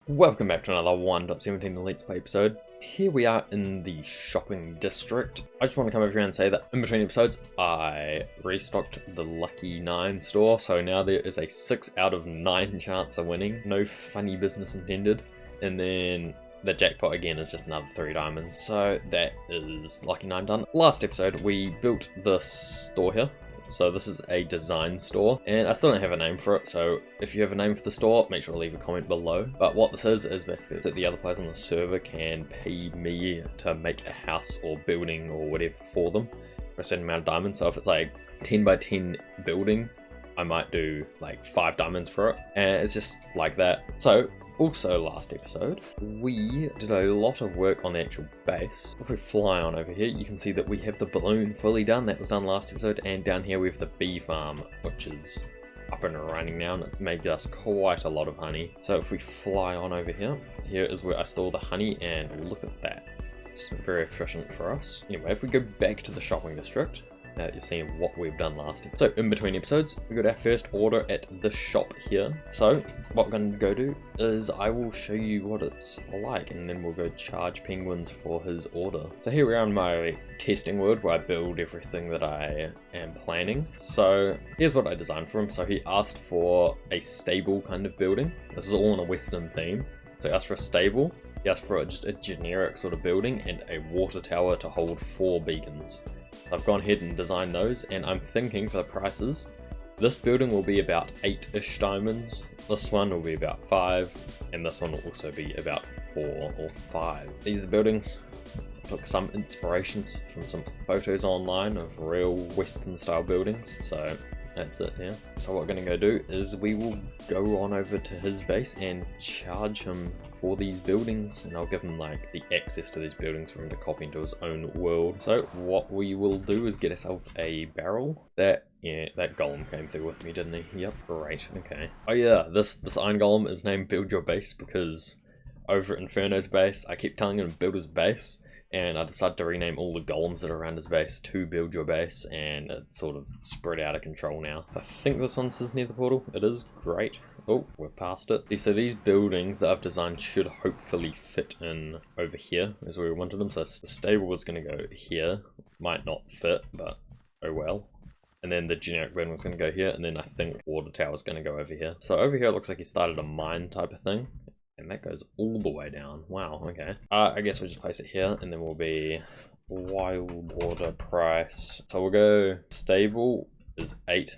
Welcome back to another 1.17 Let's Play episode. Here we are in the shopping district. I just want to come over here and say that in between episodes, I restocked the Lucky 9 store, so now there is a 6 out of 9 chance of winning. No funny business intended. And then the jackpot again is just another 3 diamonds. So that is Lucky 9 done. Last episode, we built this store here. So this is a design store, and I still don't have a name for it, so if you have a name for the store, make sure to leave a comment below. But what this is basically that the other players on the server can pay me to make a house or building or whatever for them for a certain amount of diamonds. So if it's like 10 by 10 building, I might do like 5 diamonds for it, and it's just like that. So also last episode, we did a lot of work on the actual base. If we fly on over here, you can see that we have the balloon fully done. That was done last episode, and down here we have the bee farm, which is up and running now, and it's made us quite a lot of honey. So if we fly on over here, here is where I store the honey, and look at that. It's very efficient for us. Anyway, if we go back to the shopping district, now that you've seen what we've done last episode. So in between episodes, we got our first order at the shop here. So what we're going to go do is I will show you what it's like, and then we'll go charge Penguins for his order. So here we are in my testing world where I build everything that I am planning. So here's what I designed for him. So he asked for a stable kind of building. This is all in a Western theme. So he asked for a stable. He asked for just a generic sort of building and a water tower to hold 4 beacons. I've gone ahead and designed those, and I'm thinking for the prices, this building will be about 8-ish diamonds, this one will be about 5, and this one will also be about 4 or 5. These are the buildings. I took some inspirations from some photos online of real Western style buildings, so that's it here. So what we're going to go do is we will go on over to his base and charge him for these buildings, and I'll give him like the access to these buildings for him to copy into his own world. So what we will do is get ourselves a barrel. That golem came through with me, didn't he? Yep, great, okay. Oh yeah, this iron golem is named Build Your Base because over at Inferno's base, I keep telling him to build his base, and I decided to rename all the golems that are around his base to Build Your Base, and it's sort of spread out of control now. So I think this one says near the portal. It is, great. Oh, we're past it. So these buildings that I've designed should hopefully fit in over here as where we wanted them. So the stable was going to go here. Might not fit, but oh well. And then the generic building was going to go here, and then I think water tower is going to go over here. So over here it looks like he started a mine type of thing. And that goes all the way down. Wow, okay. I guess we'll just place it here, and then we'll be wild water price. So we'll go stable is 8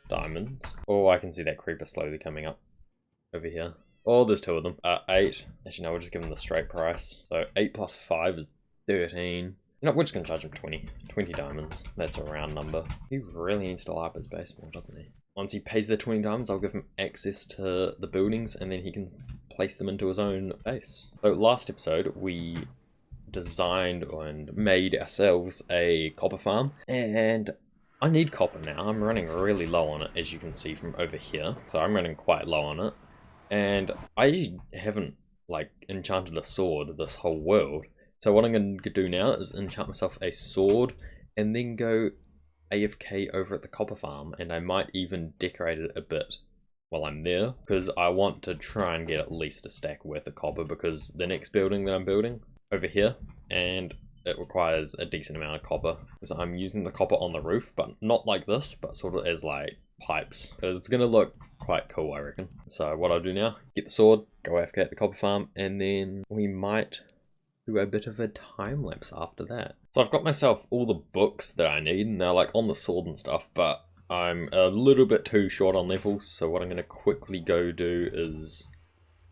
diamonds. Oh, I can see that creeper slowly coming up over here. Oh, there's 2 of them. 8. Actually, no, we'll just give him the straight price. So 8 plus 5 is 13. No, we're just going to charge him 20. 20 diamonds. That's a round number. He really needs to line up his base more, doesn't he? Once he pays the 20 diamonds, I'll give him access to the buildings, and then he can place them into his own base. So last episode, we designed and made ourselves a copper farm, and I need copper now. I'm running really low on it, as you can see from over here. So I'm running quite low on it, and I haven't like enchanted a sword this whole world. So what I'm going to do now is enchant myself a sword, and then go AFK over at the copper farm, and I might even decorate it a bit while I'm there, because I want to try and get at least a stack worth of copper, because the next building that I'm building over here, and it requires a decent amount of copper, because I'm using the copper on the roof, but not like this, but sort of as like pipes. It's going to look quite cool, I reckon. So what I'll do now, get the sword, go AFK at the copper farm, and then we might do a bit of a time lapse after that. So I've got myself all the books that I need, and they're like on the sword and stuff, but I'm a little bit too short on levels, so what I'm going to quickly go do is...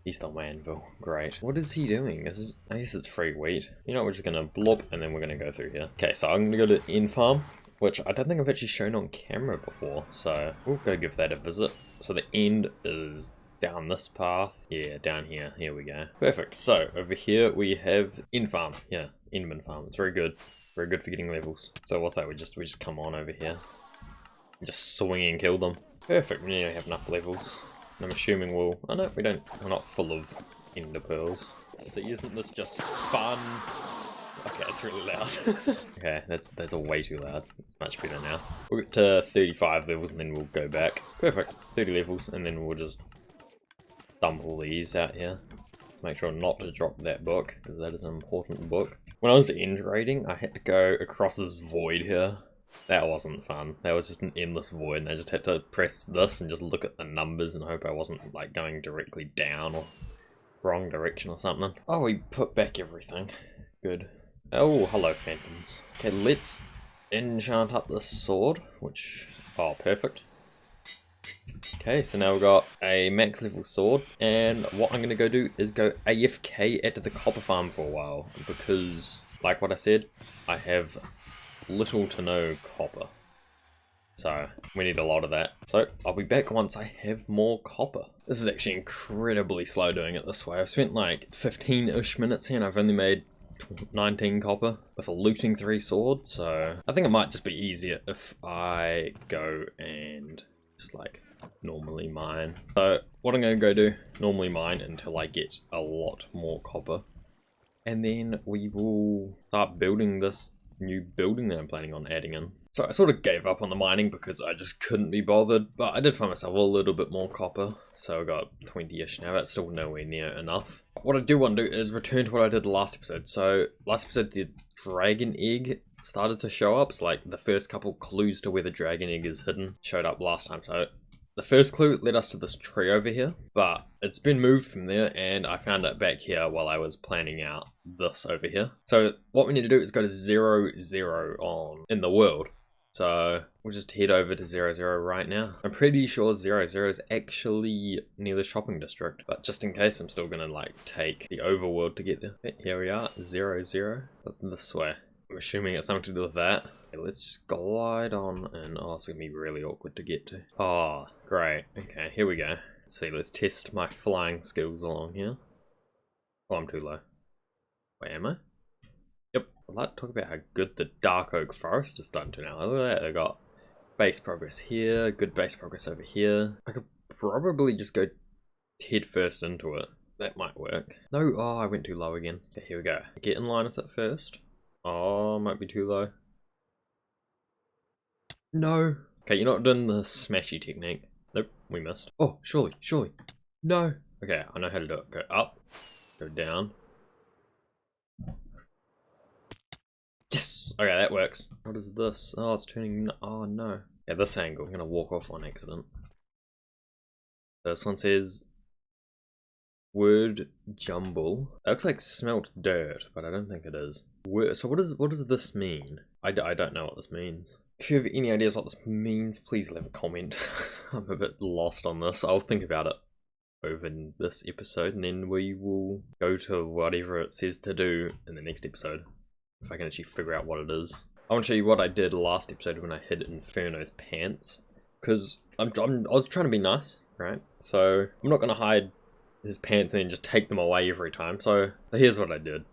He stole my anvil. Great. What is he doing? I guess it's free wheat. You know, we're just going to blop, and then we're going to go through here. Okay, so I'm going to go to the end farm, which I don't think I've actually shown on camera before, so we'll go give that a visit. So the end is down this path. Yeah, down here. Here we go. Perfect. So over here we have end farm. Yeah, Endman farm. It's very good. Very good for getting levels. So what's that? We just come on over here and just swing and kill them. Perfect. We nearly have enough levels. And I'm assuming we'll... Oh no, we don't. We're not full of ender pearls. See, isn't this just fun? Okay, it's really loud. Okay, that's a way too loud. It's much better now. We'll get to 35 levels and then we'll go back. Perfect. 30 levels and then we'll just dump all these out here. Make sure not to drop that book, because that is an important book. When I was end raiding, I had to go across this void here. That wasn't fun. That was just an endless void, and I just had to press this and just look at the numbers and hope I wasn't like going directly down or wrong direction or something. Oh, we put back everything. Good. Oh, hello, phantoms. Okay, let's enchant up this sword, which... oh, perfect. Okay, so now we've got a max level sword, and what I'm going to go do is go AFK at the copper farm for a while, because, like what I said, I have little to no copper. So, we need a lot of that. So, I'll be back once I have more copper. This is actually incredibly slow doing it this way. I've spent like 15-ish minutes here and I've only made 19 copper with a looting 3 sword, so I think it might just be easier if I go and just like normally mine. So what I'm going to go do, normally mine until I get a lot more copper, and then we will start building this new building that I'm planning on adding in. So I sort of gave up on the mining because I just couldn't be bothered, but I did find myself a little bit more copper, so I got 20-ish now. That's still nowhere near enough. What I do want to do is return to what I did last episode. So last episode the dragon egg started to show up. It's like the first couple clues to where the dragon egg is hidden showed up last time. So the first clue led us to this tree over here, but it's been moved from there and I found it back here while I was planning out this over here. So what we need to do is go to 0, 0 on in the world. So we'll just head over to 0, 0 right now. I'm pretty sure 0, 0 is actually near the shopping district, but just in case, I'm still gonna like take the overworld to get there. Okay, here we are, 0, 0. That's this way. I'm assuming it's something to do with that. Okay, let's just glide on, and oh, it's gonna be really awkward to get to. Oh, great. Okay, here we go. Let's see, let's test my flying skills along here. Oh, I'm too low. Wait, am I? Yep, I'd like to talk about how good the Dark Oak Forest has done to now. Look at that, they've got base progress here, good base progress over here. I could probably just go head first into it. That might work. No, oh, I went too low again. Okay, here we go. Get in line with it first. Oh, might be too low. No. Okay, you're not doing the smashy technique. Nope, we missed. Oh, surely, surely. No. Okay, I know how to do it. Go up, go down. Yes! Okay, that works. What is this? Oh, it's turning... oh, no. Yeah, this angle. I'm gonna walk off on accident. This one says... word jumble. That looks like smelt dirt, but I don't think it is. So what does this mean? I don't know what this means. If you have any ideas what this means, please leave a comment. I'm a bit lost on this. I'll think about it over this episode, and then we will go to whatever it says to do in the next episode. If I can actually figure out what it is. I want to show you what I did last episode when I hid Inferno's pants. Because I was trying to be nice, right? So I'm not going to hide his pants and then just take them away every time. So here's what I did.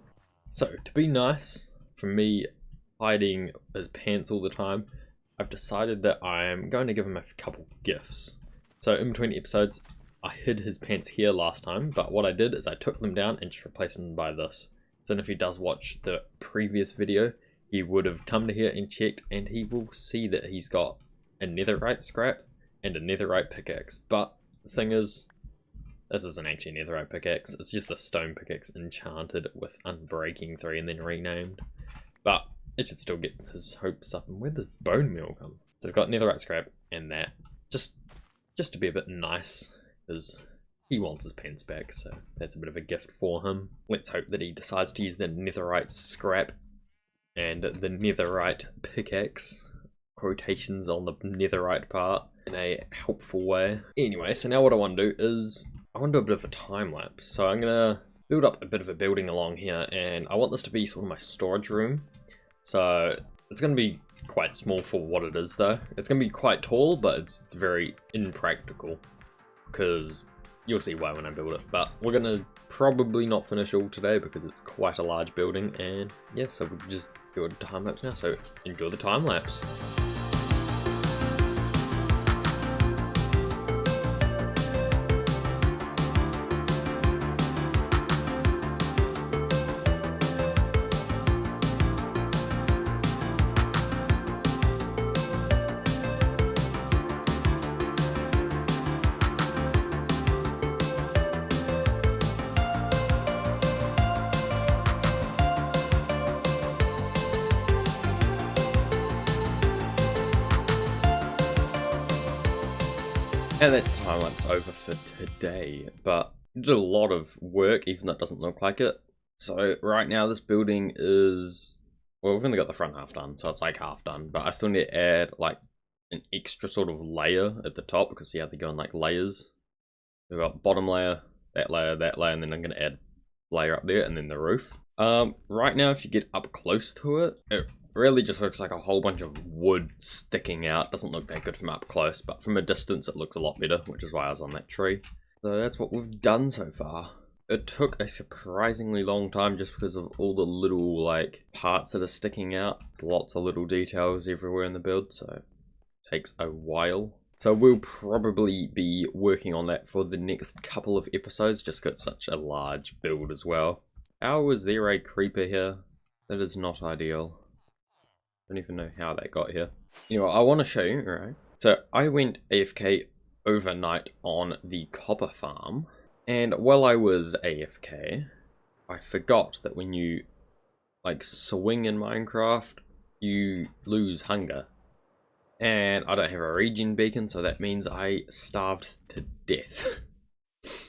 So to be nice, for me hiding his pants all the time, I've decided that I'm going to give him a couple gifts. So in between episodes, I hid his pants here last time, but what I did is I took them down and just replaced them by this. So if he does watch the previous video, he would have come to here and checked, and he will see that he's got a netherite scrap and a netherite pickaxe. But the thing is, this isn't actually a netherite pickaxe, it's just a stone pickaxe enchanted with Unbreaking 3 and then renamed. But it should still get his hopes up. And where does bone meal come? So it's got netherite scrap and that, just to be a bit nice, because he wants his pants back, so that's a bit of a gift for him. Let's hope that he decides to use the netherite scrap and the netherite pickaxe, quotations on the netherite part, in a helpful way. Anyway, so now what I want to do is, I want to do a bit of a time lapse. So I'm going to build up a bit of a building along here, and I want this to be sort of my storage room. So it's going to be quite small for what it is though. It's going to be quite tall, but it's very impractical, because you'll see why when I build it. But we're going to probably not finish all today because it's quite a large building, and yeah, so we'll just do a time lapse now. So enjoy the time lapse. And that's the time lapse over for today, but I did a lot of work, even though it doesn't look like it. So right now this building is, well, we've only got the front half done, so it's like half done, but I still need to add like an extra sort of layer at the top, because see how they go in like layers. We've got bottom layer, and then I'm going to add layer up there, and then the roof. Right now, if you get up close to it, it really just looks like a whole bunch of wood sticking out. Doesn't look that good from up close, but from a distance it looks a lot better, which is why I was on that tree. So that's what we've done so far. It took a surprisingly long time just because of all the little like parts that are sticking out. Lots of little details everywhere in the build, so it takes a while. So we'll probably be working on that for the next couple of episodes, just got such a large build as well. How is there a creeper here? That is not ideal. I don't even know how that got here. Anyway, I want to show you, right? So I went AFK overnight on the copper farm, and while I was AFK, I forgot that when you like swing in Minecraft, you lose hunger. And I don't have a regen beacon, so that means I starved to death.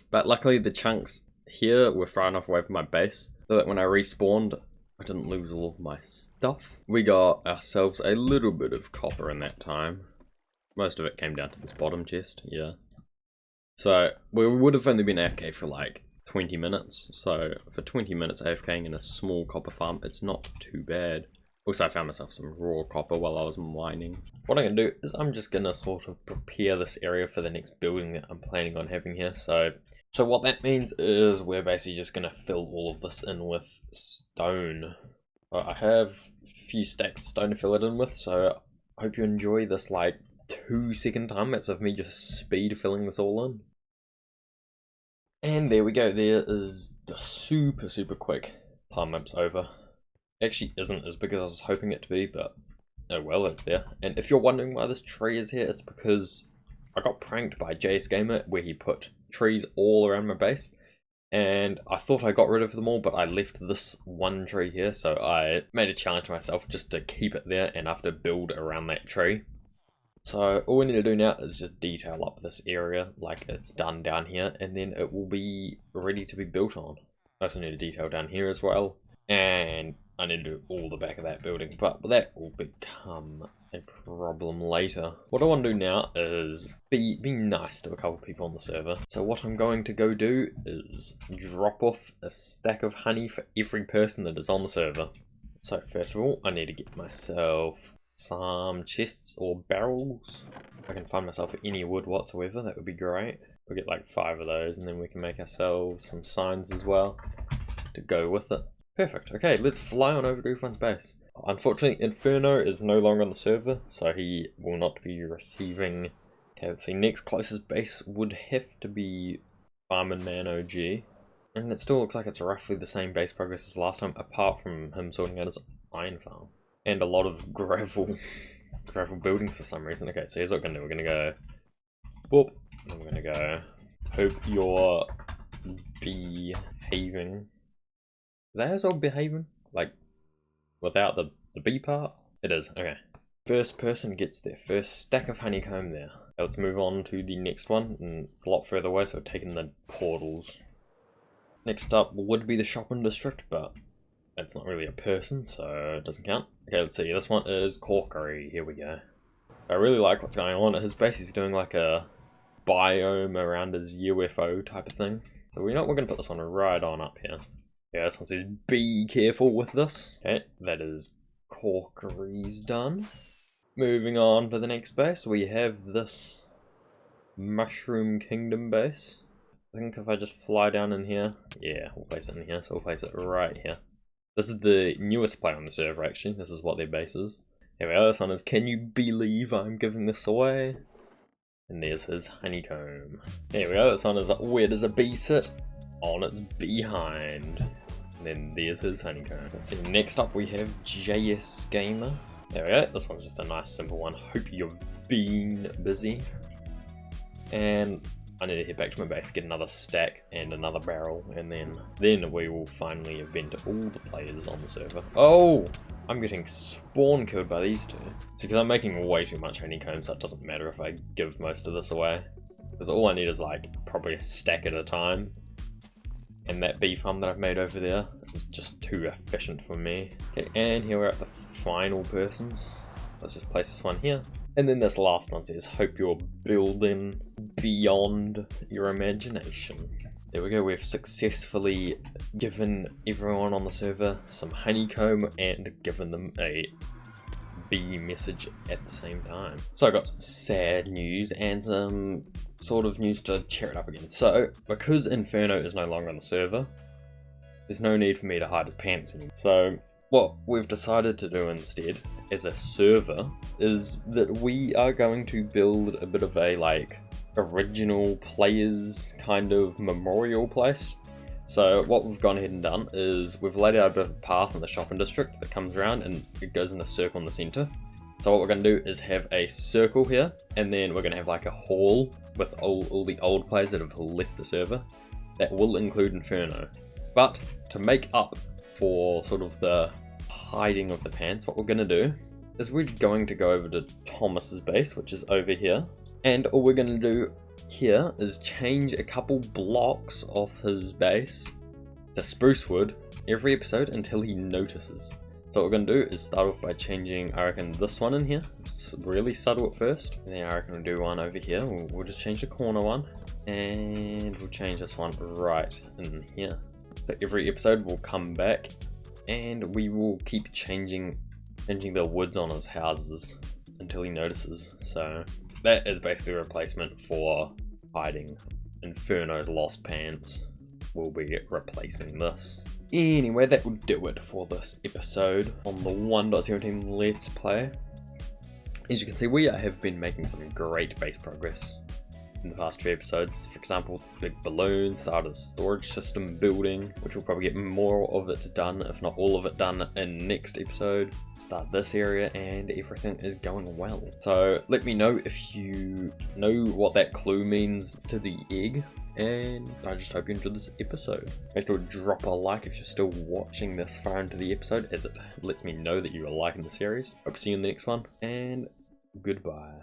But luckily the chunks here were far enough away from my base, so that when I respawned, I didn't lose all of my stuff. We got ourselves a little bit of copper in that time. Most of it came down to this bottom chest, yeah. So we would have only been AFK for like 20 minutes. So for 20 minutes AFKing in a small copper farm, it's not too bad. Also, I found myself some raw copper while I was mining. What I'm going to do is I'm just going to sort of prepare this area for the next building that I'm planning on having here. So what that means is we're basically just going to fill all of this in with stone. I have a few stacks of stone to fill it in with, so I hope you enjoy this like 2-second time lapse of me just speed filling this all in. And there we go, there is the super quick time lapse over. Actually isn't as big as I was hoping it to be, but oh well, it's there. And if you're wondering why this tree is here, it's because I got pranked by JS Gamer where he put trees all around my base, and I thought I got rid of them all, but I left this one tree here, so I made a challenge to myself just to keep it there and have to build around that tree. So all we need to do now is just detail up this area like it's done down here, and then it will be ready to be built on. I also need to detail down here as well, and I need to do all the back of that building, but that will become a problem later. What I want to do now is be nice to a couple of people on the server. So what I'm going to go do is drop off a stack of honey for every person that is on the server. So first of all, I need to get myself some chests or barrels. If I can find myself any wood whatsoever, that would be great. We'll get like 5 of those, and then we can make ourselves some signs as well to go with it. Perfect. Okay, let's fly on over to everyone's base. Unfortunately, Inferno is no longer on the server, so he will not be receiving. Okay, let's see. Next closest base would have to be Farming Man OG. And it still looks like it's roughly the same base progress as last time, apart from him sorting out his iron farm. And a lot of gravel buildings for some reason. Okay, so here's what we're going to do. We're going to go boop, and we're going to go hope you're behaving. Is that how it's all behaving? Like, without the B part? It is, okay. First person gets their first stack of honeycomb there. Now let's move on to the next one, and it's a lot further away, so we're taking the portals. Next up would be the shopping district, but that's not really a person, so it doesn't count. Okay, let's see, this one is Corkery, here we go. I really like what's going on. His base is doing like a biome around his UFO type of thing. So we're going to put this one right on up here. Yeah, this one says be careful with this. Okay, that is Corkery's done. Moving on to the next base, we have this Mushroom Kingdom base. I think if I just fly down in here, yeah, we'll place it in here, so we'll place it right here. This is the newest player on the server actually, this is what their base is. Here we go, this one is, can you believe I'm giving this away? And there's his honeycomb. There we go, this one is, where does a bee sit? On its behind. And then there's his honeycomb. Let's see, next up we have JS Gamer. There we go, this one's just a nice simple one. Hope you've been busy. And I need to head back to my base, get another stack and another barrel, and then we will finally event all the players on the server. Oh! I'm getting spawn killed by these two. So because I'm making way too much honeycomb, so it doesn't matter if I give most of this away. because all I need is like probably a stack at a time. And that bee farm that I've made over there is just too efficient for me. Okay, and here we're at the final persons. Let's just place this one here. And then this last one says, hope you're building beyond your imagination. There we go, we've successfully given everyone on the server some honeycomb and given them a bee message at the same time. So I got some sad news and some sort of news to cheer it up again. So because Inferno is no longer on the server, there's no need for me to hide his pants anymore. So what we've decided to do instead as a server is that we are going to build a bit of a like original players kind of memorial place. So what we've gone ahead and done is we've laid out a bit of a path in the shopping district that comes around and it goes in a circle in the center. So what we're going to do is have a circle here, and then we're going to have like a hall with all the old players that have left the server. That will include Inferno. But to make up for sort of the hiding of the pants, what we're going to do is we're going to go over to Thomas's base, which is over here. And all we're going to do here is change a couple blocks off his base to spruce wood every episode until he notices. So what we're going to do is start off by changing, I reckon, this one in here. It's really subtle at first. And then I reckon we'll do one over here. We'll just change the corner one. And we'll change this one right in here. So every episode will come back and we will keep changing the woods on his houses until he notices. So that is basically a replacement for hiding Inferno's lost pants. We'll be replacing this. Anyway, that will do it for this episode on the 1.17 Let's Play. As you can see, we have been making some great base progress in the past few episodes. For example, big balloons, started a storage system building, which we'll probably get more of it done, if not all of it done, in next episode. Start this area and everything is going well. So let me know if you know what that clue means to the egg. And I just hope you enjoyed this episode. Make sure to drop a like if you're still watching this far into the episode, as it lets me know that you are liking the series. Hope to see you in the next one, and goodbye.